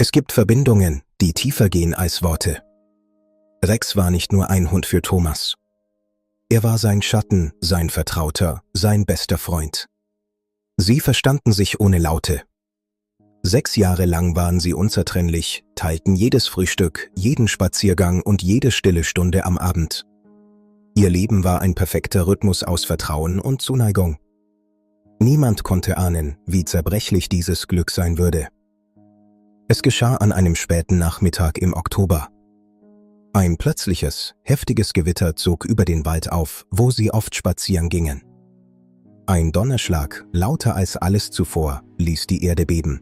Es gibt Verbindungen, die tiefer gehen als Worte. Rex war nicht nur ein Hund für Thomas. Er war sein Schatten, sein Vertrauter, sein bester Freund. Sie verstanden sich ohne Laute. 6 Jahre lang waren sie unzertrennlich, teilten jedes Frühstück, jeden Spaziergang und jede stille Stunde am Abend. Ihr Leben war ein perfekter Rhythmus aus Vertrauen und Zuneigung. Niemand konnte ahnen, wie zerbrechlich dieses Glück sein würde. Es geschah an einem späten Nachmittag im Oktober. Ein plötzliches, heftiges Gewitter zog über den Wald auf, wo sie oft spazieren gingen. Ein Donnerschlag, lauter als alles zuvor, ließ die Erde beben.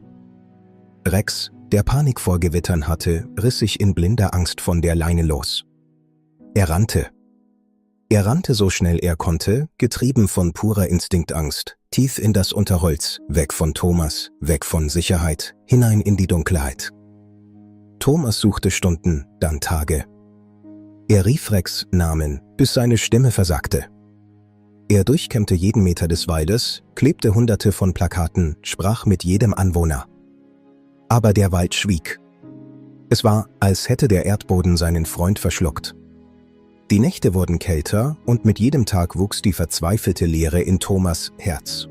Rex, der Panik vor Gewittern hatte, riss sich in blinder Angst von der Leine los. Er rannte. Er rannte so schnell er konnte, getrieben von purer Instinktangst, tief in das Unterholz, weg von Thomas, weg von Sicherheit, hinein in die Dunkelheit. Thomas suchte Stunden, dann Tage. Er rief Rex Namen, bis seine Stimme versagte. Er durchkämmte jeden Meter des Waldes, klebte Hunderte von Plakaten, sprach mit jedem Anwohner. Aber der Wald schwieg. Es war, als hätte der Erdboden seinen Freund verschluckt. Die Nächte wurden kälter und mit jedem Tag wuchs die verzweifelte Leere in Thomas' Herz.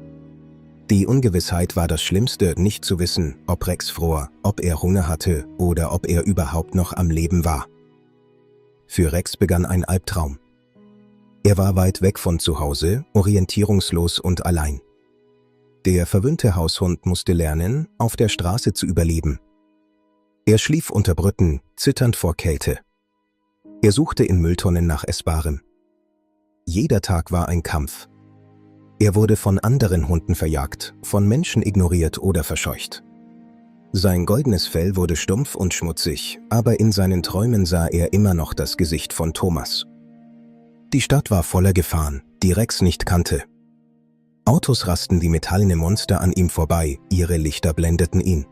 Die Ungewissheit war das Schlimmste, nicht zu wissen, ob Rex fror, ob er Hunger hatte oder ob er überhaupt noch am Leben war. Für Rex begann ein Albtraum. Er war weit weg von zu Hause, orientierungslos und allein. Der verwöhnte Haushund musste lernen, auf der Straße zu überleben. Er schlief unter Brücken, zitternd vor Kälte. Er suchte in Mülltonnen nach Essbarem. Jeder Tag war ein Kampf. Er wurde von anderen Hunden verjagt, von Menschen ignoriert oder verscheucht. Sein goldenes Fell wurde stumpf und schmutzig, aber in seinen Träumen sah er immer noch das Gesicht von Thomas. Die Stadt war voller Gefahren, die Rex nicht kannte. Autos rasten wie metallene Monster an ihm vorbei, ihre Lichter blendeten ihn.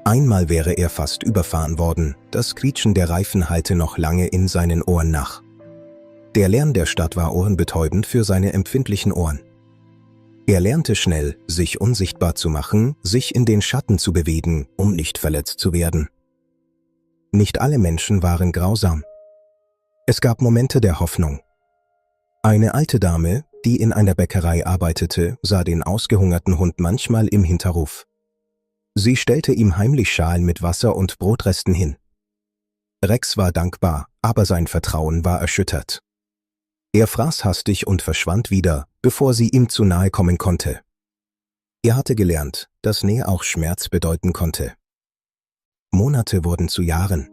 Einmal wäre er fast überfahren worden, das Quietschen der Reifen hallte noch lange in seinen Ohren nach. Der Lärm der Stadt war ohrenbetäubend für seine empfindlichen Ohren. Er lernte schnell, sich unsichtbar zu machen, sich in den Schatten zu bewegen, um nicht verletzt zu werden. Nicht alle Menschen waren grausam. Es gab Momente der Hoffnung. Eine alte Dame, die in einer Bäckerei arbeitete, sah den ausgehungerten Hund manchmal im Hinterhof. Sie stellte ihm heimlich Schalen mit Wasser und Brotresten hin. Rex war dankbar, aber sein Vertrauen war erschüttert. Er fraß hastig und verschwand wieder, bevor sie ihm zu nahe kommen konnte. Er hatte gelernt, dass Nähe auch Schmerz bedeuten konnte. Monate wurden zu Jahren.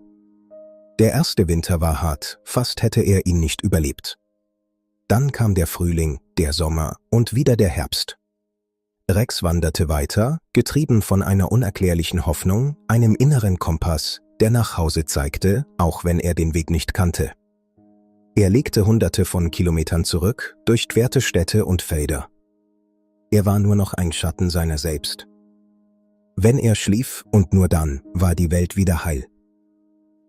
Der erste Winter war hart, fast hätte er ihn nicht überlebt. Dann kam der Frühling, der Sommer und wieder der Herbst. Rex wanderte weiter, getrieben von einer unerklärlichen Hoffnung, einem inneren Kompass, der nach Hause zeigte, auch wenn er den Weg nicht kannte. Er legte Hunderte von Kilometern zurück, durchquerte Städte und Felder. Er war nur noch ein Schatten seiner selbst. Wenn er schlief, und nur dann, war die Welt wieder heil.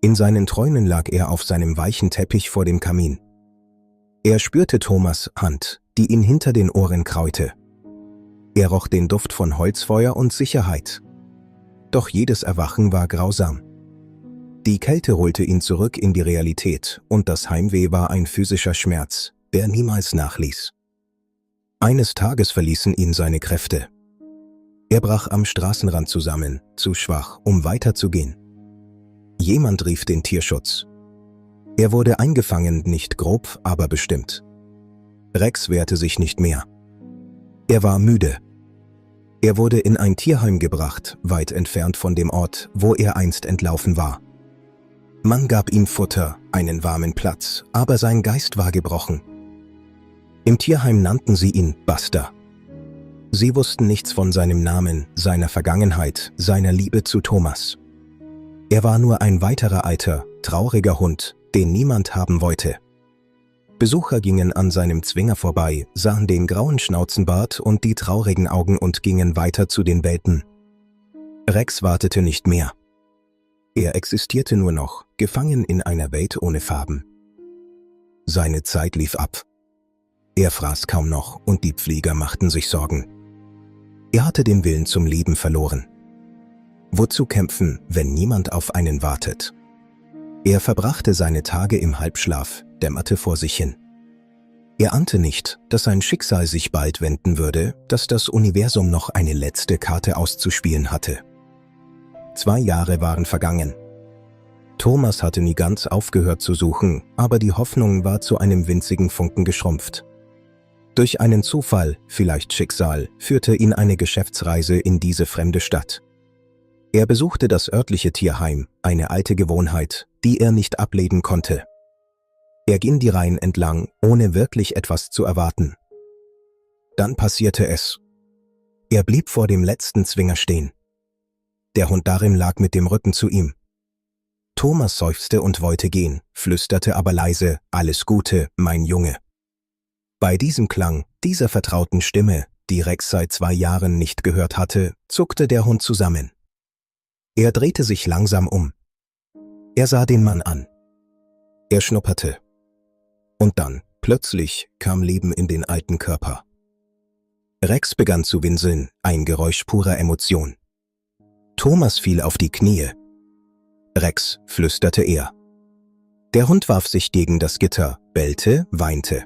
In seinen Träumen lag er auf seinem weichen Teppich vor dem Kamin. Er spürte Thomas' Hand, die ihn hinter den Ohren kraute. Er roch den Duft von Holzfeuer und Sicherheit. Doch jedes Erwachen war grausam. Die Kälte holte ihn zurück in die Realität und das Heimweh war ein physischer Schmerz, der niemals nachließ. Eines Tages verließen ihn seine Kräfte. Er brach am Straßenrand zusammen, zu schwach, um weiterzugehen. Jemand rief den Tierschutz. Er wurde eingefangen, nicht grob, aber bestimmt. Rex wehrte sich nicht mehr. Er war müde. Er wurde in ein Tierheim gebracht, weit entfernt von dem Ort, wo er einst entlaufen war. Man gab ihm Futter, einen warmen Platz, aber sein Geist war gebrochen. Im Tierheim nannten sie ihn Buster. Sie wussten nichts von seinem Namen, seiner Vergangenheit, seiner Liebe zu Thomas. Er war nur ein weiterer alter, trauriger Hund, den niemand haben wollte. Besucher gingen an seinem Zwinger vorbei, sahen den grauen Schnauzenbart und die traurigen Augen und gingen weiter zu den Welpen. Rex wartete nicht mehr. Er existierte nur noch, gefangen in einer Welt ohne Farben. Seine Zeit lief ab. Er fraß kaum noch und die Pfleger machten sich Sorgen. Er hatte den Willen zum Leben verloren. Wozu kämpfen, wenn niemand auf einen wartet? Er verbrachte seine Tage im Halbschlaf, dämmerte vor sich hin. Er ahnte nicht, dass sein Schicksal sich bald wenden würde, dass das Universum noch eine letzte Karte auszuspielen hatte. 2 Jahre waren vergangen. Thomas hatte nie ganz aufgehört zu suchen, aber die Hoffnung war zu einem winzigen Funken geschrumpft. Durch einen Zufall, vielleicht Schicksal, führte ihn eine Geschäftsreise in diese fremde Stadt. Er besuchte das örtliche Tierheim, eine alte Gewohnheit, die er nicht ablegen konnte. Er ging die Reihen entlang, ohne wirklich etwas zu erwarten. Dann passierte es. Er blieb vor dem letzten Zwinger stehen. Der Hund darin lag mit dem Rücken zu ihm. Thomas seufzte und wollte gehen, flüsterte aber leise: »Alles Gute, mein Junge.« Bei diesem Klang, dieser vertrauten Stimme, die Rex seit 2 Jahren nicht gehört hatte, zuckte der Hund zusammen. Er drehte sich langsam um. Er sah den Mann an. Er schnupperte. Und dann, plötzlich, kam Leben in den alten Körper. Rex begann zu winseln, ein Geräusch purer Emotion. Thomas fiel auf die Knie. »Rex«, flüsterte er. Der Hund warf sich gegen das Gitter, bellte, weinte.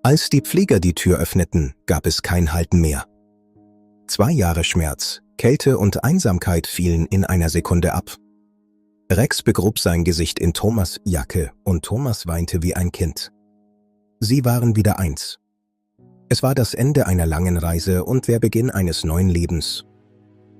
Als die Pfleger die Tür öffneten, gab es kein Halten mehr. 2 Jahre Schmerz, Kälte und Einsamkeit fielen in einer Sekunde ab. Rex begrub sein Gesicht in Thomas' Jacke und Thomas weinte wie ein Kind. Sie waren wieder eins. Es war das Ende einer langen Reise und der Beginn eines neuen Lebens,